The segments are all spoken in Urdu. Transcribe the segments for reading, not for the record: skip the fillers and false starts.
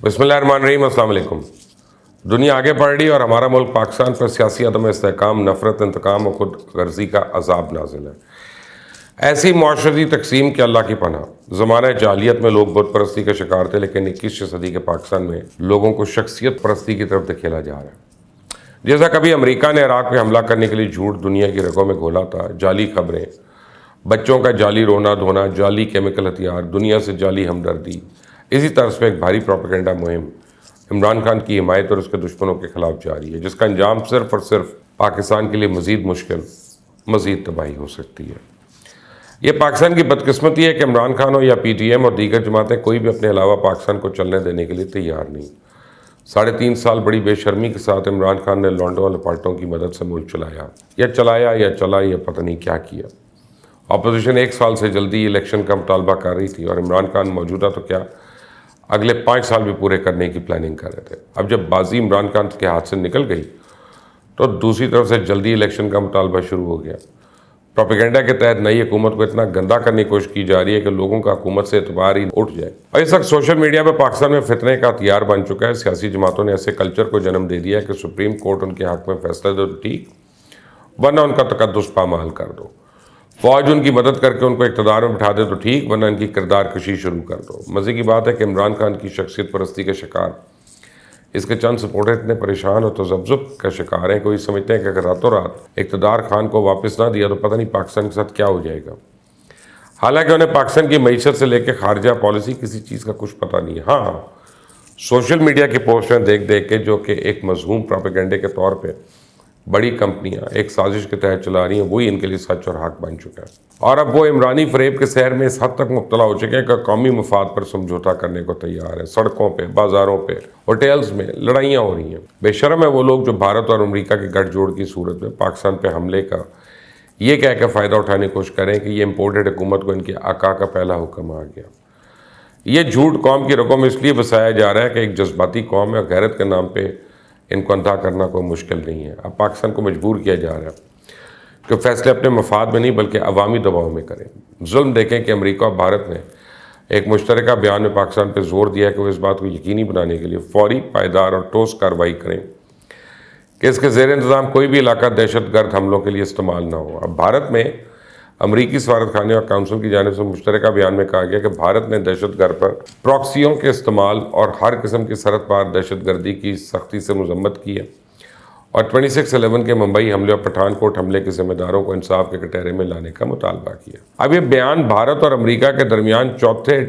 بسم اللہ الرحمن الرحیم، السلام علیکم۔ دنیا آگے بڑھ رہی اور ہمارا ملک پاکستان پر سیاسی عدم استحکام، نفرت، انتقام اور خود غرضی کا عذاب نازل ہے۔ ایسی معاشرتی تقسیم کے اللہ کی پناہ۔ زمانہ جاہلیت میں لوگ بت پرستی کا شکار تھے، لیکن 21ویں صدی کے پاکستان میں لوگوں کو شخصیت پرستی کی طرف دھکیلا جا رہا ہے۔ جیسا کبھی امریکہ نے عراق پہ حملہ کرنے کے لیے جھوٹ دنیا کی رگوں میں گھولا تھا، جعلی خبریں، بچوں کا جعلی رونا دھونا، جعلی کیمیکل ہتھیار، دنیا سے جعلی ہمدردی، اسی طرز میں ایک بھاری پروپیگنڈا مہم عمران خان کی حمایت اور اس کے دشمنوں کے خلاف جاری ہے، جس کا انجام صرف اور صرف پاکستان کے لیے مزید مشکل، مزید تباہی ہو سکتی ہے۔ یہ پاکستان کی بدقسمتی ہے کہ عمران خان ہو یا پی ٹی ایم اور دیگر جماعتیں، کوئی بھی اپنے علاوہ پاکستان کو چلنے دینے کے لیے تیار نہیں۔ 3.5 سال بڑی بے شرمی کے ساتھ عمران خان نے لونڈوں لپاٹوں کی مدد سے ملک چلایا یا چلا پتہ نہیں کیا کیا۔ اپوزیشن 1 سال سے جلدی الیکشن کا مطالبہ کر رہی تھی اور عمران خان موجودہ تو کیا اگلے 5 سال بھی پورے کرنے کی پلاننگ کر رہے تھے۔ اب جب بازی عمران خان کے ہاتھ سے نکل گئی تو دوسری طرف سے جلدی الیکشن کا مطالبہ شروع ہو گیا۔ پروپیگنڈا کے تحت نئی حکومت کو اتنا گندا کرنے کی کوشش کی جا رہی ہے کہ لوگوں کا حکومت سے اعتبار ہی اٹھ جائے، اور اس وقت سوشل میڈیا پہ پاکستان میں فتنے کا ہتھیار بن چکا ہے۔ سیاسی جماعتوں نے ایسے کلچر کو جنم دے دیا ہے کہ سپریم کورٹ ان کے حق میں فیصلہ دے تو ٹھیک، ورنہ ان کا تقدس پامال کر دو۔ فوج ان کی مدد کر کے ان کو اقتدار میں بٹھا دے تو ٹھیک، ورنہ ان کی کردار کشی شروع کر دو۔ مزے کی بات ہے کہ عمران خان کی شخصیت پرستی کا شکار اس کے چند سپورٹر اتنے پریشان اور تذبذب کا شکار ہیں، کوئی سمجھتے ہیں کہ اگر راتوں رات اقتدار خان کو واپس نہ دیا تو پتہ نہیں پاکستان کے ساتھ کیا ہو جائے گا۔ حالانکہ انہیں پاکستان کی معیشت سے لے کے خارجہ پالیسی کسی چیز کا کچھ پتہ نہیں ہے۔ ہاں، سوشل میڈیا کی پوسٹیں دیکھ کے جو کہ ایک مذموم پروپیگنڈے کے طور پہ بڑی کمپنیاں ایک سازش کے تحت چلا رہی ہیں، وہی ان کے لیے سچ اور حق بن چکا ہے۔ اور اب وہ عمرانی فریب کے سحر میں اس حد تک مبتلا ہو چکے ہیں کہ قومی مفاد پر سمجھوتا کرنے کو تیار ہے۔ سڑکوں پہ، بازاروں پہ، ہوٹلز میں لڑائیاں ہو رہی ہیں۔ بے شرم ہے وہ لوگ جو بھارت اور امریکہ کے گٹھ جوڑ کی صورت میں پاکستان پہ حملے کا یہ کہہ کے فائدہ اٹھانے کی کوشش کریں کہ یہ امپورٹڈ حکومت کو ان کے آقا کا پہلا حکم آ گیا۔ یہ جھوٹ قوم کی رگوں میں اس لیے بسایا جا رہا ہے کہ ایک جذباتی قوم ہے اور غیرت کے نام پہ ان کو اندھا کرنا کوئی مشکل نہیں ہے۔ اب پاکستان کو مجبور کیا جا رہا ہے کہ فیصلے اپنے مفاد میں نہیں بلکہ عوامی دباؤ میں کریں۔ ظلم دیکھیں کہ امریکہ اور بھارت نے ایک مشترکہ بیان میں پاکستان پہ زور دیا ہے کہ وہ اس بات کو یقینی بنانے کے لیے فوری، پائیدار اور ٹھوس کارروائی کریں کہ اس کے زیر انتظام کوئی بھی علاقہ دہشت گرد حملوں کے لیے استعمال نہ ہو۔ اب بھارت میں امریکی سفارت خانے اور کونسل کی جانب سے مشترکہ بیان میں کہا گیا کہ بھارت نے دہشت گرد پر پراکسیوں کے استعمال اور ہر قسم کی سرحد پار دہشت گردی کی سختی سے مذمت کی ہے، اور 26/11 کے ممبئی حملے اور پٹھان کوٹ حملے کے ذمہ داروں کو انصاف کے کٹہرے میں لانے کا مطالبہ کیا۔ اب یہ بیان بھارت اور امریکہ کے درمیان چوتھے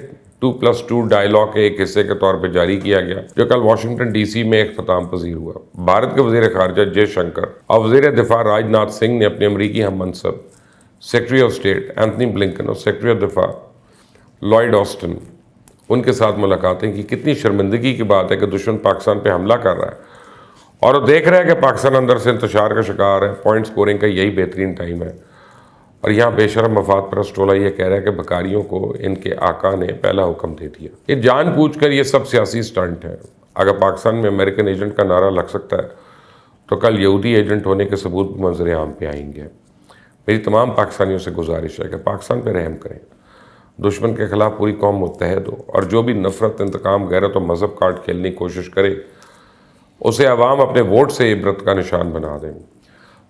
2+2 ڈائیلاگ کے ایک حصے کے طور پہ جاری کیا گیا، جو کل واشنگٹن ڈی سی میں اختتام پذیر ہوا۔ بھارت کے وزیر خارجہ جے شنکر اور وزیر دفاع راج ناتھ سنگھ نے اپنے امریکی ہم منصب secretary of state Anthony Blinken اور سیکرٹری آف دفاع لوئڈ آسٹن ان کے ساتھ ملاقاتیں کی۔ کتنی شرمندگی کی بات ہے کہ دشمن پاکستان پہ حملہ کر رہا ہے اور وہ دیکھ رہا ہے کہ پاکستان اندر سے انتشار کا شکار ہے۔ پوائنٹ سکورنگ کا یہی بہترین ٹائم ہے، اور یہاں بے شرم مفاد پرست ٹولہ یہ کہہ رہا ہے کہ بھکاریوں کو ان کے آقا نے پہلا حکم دے دیا۔ یہ جان بوجھ کر یہ سب سیاسی سٹنٹ ہے۔ اگر پاکستان میں امریکن ایجنٹ کا نعرہ لگ سکتا ہے تو کل یہودی ایجنٹ ہونے کے ثبوت منظر عام پہ آئیں گے۔ میری تمام پاکستانیوں سے گزارش ہے کہ پاکستان پہ رحم کریں، دشمن کے خلاف پوری قوم متحد ہو، اور جو بھی نفرت، انتقام، غیرت اور مذہب کارڈ کھیلنے کی کوشش کرے اسے عوام اپنے ووٹ سے عبرت کا نشان بنا دیں۔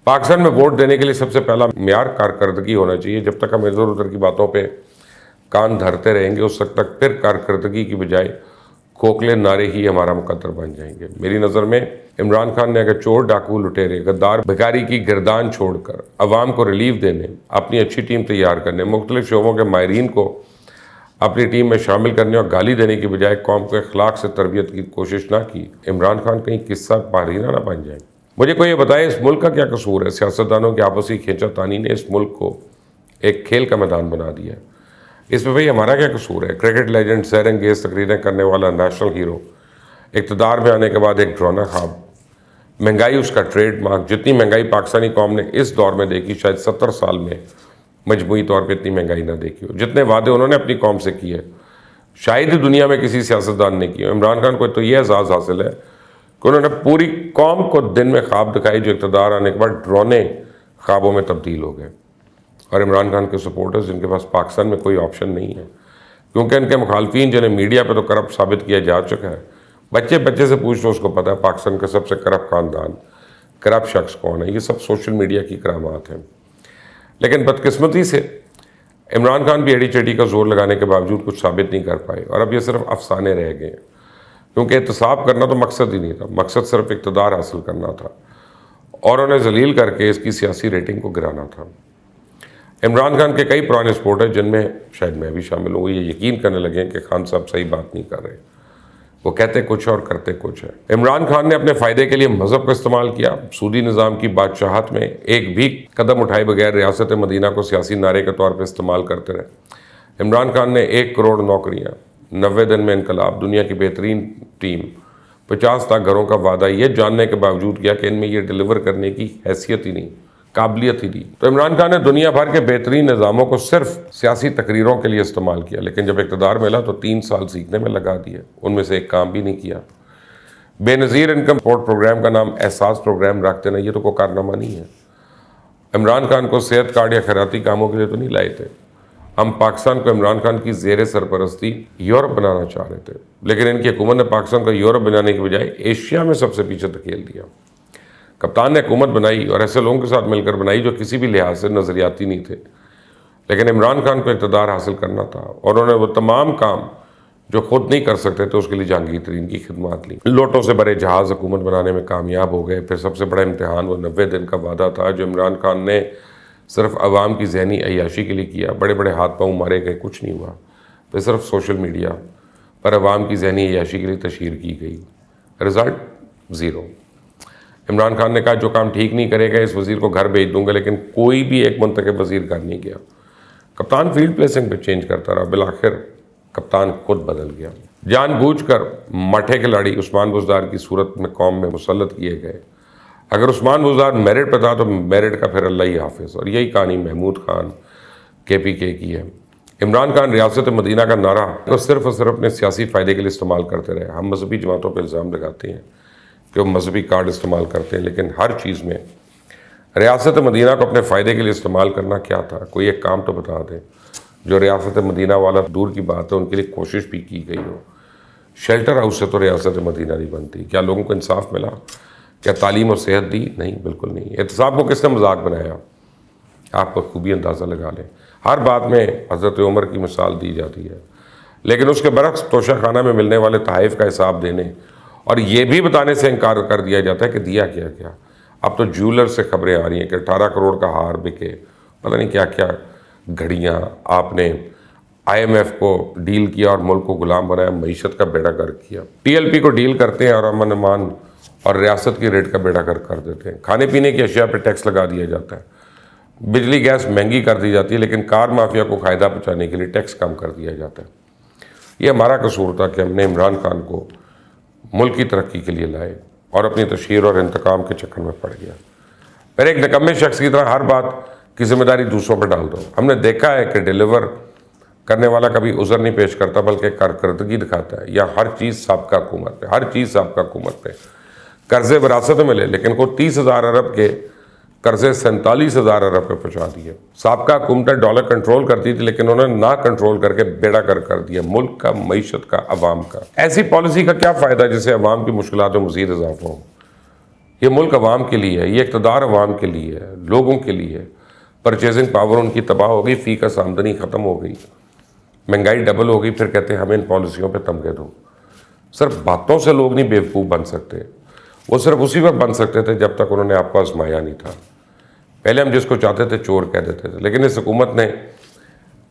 پاکستان میں ووٹ دینے کے لیے سب سے پہلا معیار کارکردگی ہونا چاہیے۔ جب تک ہم ادھر ادھر کی باتوں پہ کان دھرتے رہیں گے اس وقت تک پھر کارکردگی کی بجائے کھوکھلے نعرے ہی ہمارا مقدر بن جائیں گے۔ میری نظر میں عمران خان نے اگر چور، ڈاکو، لٹیرے، غدار، بھکاری کی گردان چھوڑ کر عوام کو ریلیف دینے، اپنی اچھی ٹیم تیار کرنے، مختلف شعبوں کے ماہرین کو اپنی ٹیم میں شامل کرنے اور گالی دینے کی بجائے قوم کو اخلاق سے تربیت کی کوشش نہ کی، عمران خان کہیں قصہ پارینہ نہ بن جائیں۔ مجھے کوئی یہ بتائے اس ملک کا کیا قصور ہے؟ سیاستدانوں کی آپسی کھینچا تانی نے اس ملک کو ایک کھیل کا میدان بنا دیا ہے۔ اس میں بھئی ہمارا کیا قصور ہے؟ کرکٹ لیجنڈ، سیر انگیز تقریریں کرنے والا نیشنل ہیرو، اقتدار میں آنے کے بعد ایک ڈرانا خواب، مہنگائی اس کا ٹریڈ مارک۔ جتنی مہنگائی پاکستانی قوم نے اس دور میں دیکھی شاید 70 سال میں مجموعی طور پہ اتنی مہنگائی نہ دیکھی ہو۔ جتنے وعدے انہوں نے اپنی قوم سے کیے شاید ہی دنیا میں کسی سیاستدان نے کیے۔ عمران خان کو تو یہ اعزاز حاصل ہے کہ انہوں نے پوری قوم کو دن میں خواب دکھائی جو اقتدار آنے کے بعد ڈرونے خوابوں میں تبدیل ہو گئے۔ اور عمران خان کے سپورٹرز جن کے پاس پاکستان میں کوئی آپشن نہیں ہے، کیونکہ ان کے مخالفین جنہیں میڈیا پہ تو کرپٹ ثابت کیا جا چکا ہے، بچے بچے سے پوچھ لو اس کو پتہ ہے پاکستان کا سب سے کرپٹ خاندان، کرپٹ شخص کون ہے. یہ سب سوشل میڈیا کی کرامات ہیں. لیکن بدقسمتی سے عمران خان بھی ایڑی چیڑی کا زور لگانے کے باوجود کچھ ثابت نہیں کر پائے، اور اب یہ صرف افسانے رہ گئے ہیں. کیونکہ احتساب کرنا تو مقصد ہی نہیں تھا، مقصد صرف اقتدار حاصل کرنا تھا اور انہیں ذلیل کر کے اس کی سیاسی ریٹنگ کو گرانا تھا. عمران خان کے کئی پرانے سپورٹر جن میں شاید میں بھی شامل ہوں، یہ یقین کرنے لگے ہیں کہ خان صاحب صحیح بات نہیں کر رہے. وہ کہتے کچھ اور کرتے کچھ ہے. عمران خان نے اپنے فائدے کے لیے مذہب کا استعمال کیا. سودی نظام کی بادشاہت میں ایک بھی قدم اٹھائے بغیر ریاست مدینہ کو سیاسی نعرے کے طور پہ استعمال کرتے رہے. عمران خان نے 1 کروڑ نوکریاں، 90 دن میں انقلاب، دنیا کی بہترین ٹیم، 50 لاکھ گھروں کا وعدہ یہ جاننے کے باوجود کیا کہ ان میں یہ ڈیلیور کرنے کی حیثیت ہی نہیں، قابلیت ہی نہیں. تو عمران خان نے دنیا بھر کے بہترین نظاموں کو صرف سیاسی تقریروں کے لیے استعمال کیا، لیکن جب اقتدار ملا تو 3 سال سیکھنے میں لگا دیے، ان میں سے ایک کام بھی نہیں کیا. بے نظیر انکم سپورٹ پروگرام کا نام احساس پروگرام رکھتے نا، یہ تو کوئی کارنامہ نہیں ہے. عمران خان کو صحت کارڈ یا خیراتی کاموں کے لیے تو نہیں لائے تھے. ہم پاکستان کو عمران خان کی زیر سرپرستی یورپ بنانا چاہ رہے تھے، لیکن ان کی حکومت نے پاکستان کو یورپ بنانے کے بجائے ایشیا میں سب سے پیچھے دھکیل دیا. کپتان نے حکومت بنائی اور ایسے لوگوں کے ساتھ مل کر بنائی جو کسی بھی لحاظ سے نظریاتی نہیں تھے، لیکن عمران خان کو اقتدار حاصل کرنا تھا اور انہوں نے وہ تمام کام جو خود نہیں کر سکتے تھے اس کے لیے جہانگیر ترین کی خدمات لی. لوٹوں سے بڑے جہاز حکومت بنانے میں کامیاب ہو گئے. پھر سب سے بڑا امتحان وہ 90 دن کا وعدہ تھا جو عمران خان نے صرف عوام کی ذہنی عیاشی کے لیے کیا. بڑے بڑے ہاتھ پاؤں مارے گئے، کچھ نہیں ہوا. پھر صرف سوشل میڈیا پر عوام کی ذہنی عیاشی کے لیے تشہیر کی گئی. رزلٹ 0. عمران خان نے کہا جو کام ٹھیک نہیں کرے گا اس وزیر کو گھر بھیج دوں گا، لیکن کوئی بھی ایک منتخب وزیر گھر نہیں گیا. کپتان فیلڈ پلیسنگ پہ چینج کرتا رہا. بالآخر کپتان خود بدل گیا. جان بوجھ کر مٹھے کھلاڑی عثمان بزدار کی صورت میں قوم میں مسلط کیے گئے. اگر عثمان بزدار میرٹ پہ تھا تو میرٹ کا پھر اللہ ہی حافظ. اور یہی کہانی محمود خان KPK کی ہے. عمران خان ریاست مدینہ کا نعرہ وہ صرف اور صرف اپنے سیاسی فائدے کے لیے استعمال کرتے رہے. ہم مذہبی جماعتوں پہ الزام لگاتے ہیں کہ وہ مذہبی کارڈ استعمال کرتے ہیں، لیکن ہر چیز میں ریاست مدینہ کو اپنے فائدے کے لیے استعمال کرنا کیا تھا؟ کوئی ایک کام تو بتا دیں جو ریاست مدینہ والا دور کی بات ہے ان کے لیے کوشش بھی کی گئی ہو. شیلٹر ہاؤس سے تو ریاست مدینہ نہیں بنتی. کیا لوگوں کو انصاف ملا؟ کیا تعلیم اور صحت دی؟ نہیں، بالکل نہیں. احتساب کو کس نے مذاق بنایا؟ آپ کو خوبی اندازہ لگا لیں. ہر بات میں حضرت عمر کی مثال دی جاتی ہے، لیکن اس کے برعکس توشہ خانہ میں ملنے والے تحائف کا حساب دینے اور یہ بھی بتانے سے انکار کر دیا جاتا ہے کہ دیا کیا کیا. اب تو جیولر سے خبریں آ رہی ہیں کہ 18 کروڑ کا ہار بکے، پتہ نہیں کیا کیا گھڑیاں. آپ نے IMF کو ڈیل کیا اور ملک کو غلام بنایا، معیشت کا بیڑا گرک کیا. TLP کو ڈیل کرتے ہیں اور امن امان اور ریاست کی ریٹ کا بیڑا گرک کر دیتے ہیں. کھانے پینے کی اشیاء پہ ٹیکس لگا دیا جاتا ہے. بجلی گیس مہنگی کر دی جاتی ہے، لیکن کار مافیا کو فائدہ پہنچانے کے لیے ٹیکس کم کر دیا جاتا ہے. یہ ہمارا قصور تھا کہ ہم نے عمران خان کو ملک کی ترقی کے لیے لائے اور اپنی تشہیر اور انتقام کے چکر میں پڑ گیا. پھر ایک نکمے شخص کی طرح ہر بات کی ذمہ داری دوسروں پر ڈال دو. ہم نے دیکھا ہے کہ ڈیلیور کرنے والا کبھی عذر نہیں پیش کرتا بلکہ کارکردگی دکھاتا ہے. یا ہر چیز سابقہ حکومت پہ، ہر چیز سابقہ حکومت پہ. قرضے وراثت میں ملے، لیکن کو 30,000 ارب کے قرضے 47,000 ارب پہ پہنچا دیے. سابقہ حکومتیں ڈالر کنٹرول کرتی تھی، لیکن انہوں نے نہ کنٹرول کر کے بیڑا کر دیا ملک کا، معیشت کا، عوام کا. ایسی پالیسی کا کیا فائدہ جس سے عوام کی مشکلات میں مزید اضافہ ہو؟ یہ ملک عوام کے لیے ہے، یہ اقتدار عوام کے لیے ہے، لوگوں کے لیے ہے. پرچیزنگ پاور ان کی تباہ ہو گئی، فی کا آمدنی ختم ہو گئی، مہنگائی ڈبل ہو گئی. پھر کہتے ہیں ہمیں ان پالیسیوں پہ تمغے دو. صرف باتوں سے لوگ نہیں بیوقوف بن سکتے. وہ صرف اسی وقت بن سکتے تھے جب تک انہوں نے آپ کو آزمایا نہیں تھا. پہلے ہم جس کو چاہتے تھے چور کہہ دیتے تھے، لیکن اس حکومت نے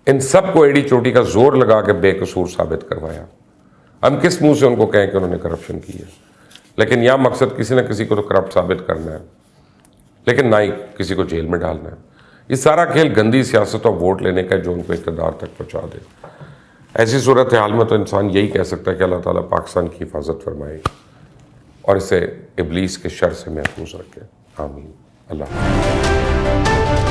ان سب کو ایڑی چوٹی کا زور لگا کے بے قصور ثابت کروایا. ہم کس منہ سے ان کو کہیں کہ انہوں نے کرپشن کی ہے؟ لیکن یہاں مقصد کسی نہ کسی کو تو کرپٹ ثابت کرنا ہے، لیکن نہ ہی کسی کو جیل میں ڈالنا ہے. یہ سارا کھیل گندی سیاست اور ووٹ لینے کا جو ان کو اقتدار تک پہنچا دے. ایسی صورتحال میں تو انسان یہی کہہ سکتا ہے کہ اللہ تعالیٰ پاکستان کی حفاظت فرمائے اور اسے ابلیس کے شر سے محفوظ رکھے. آمین. اللہ حافظ.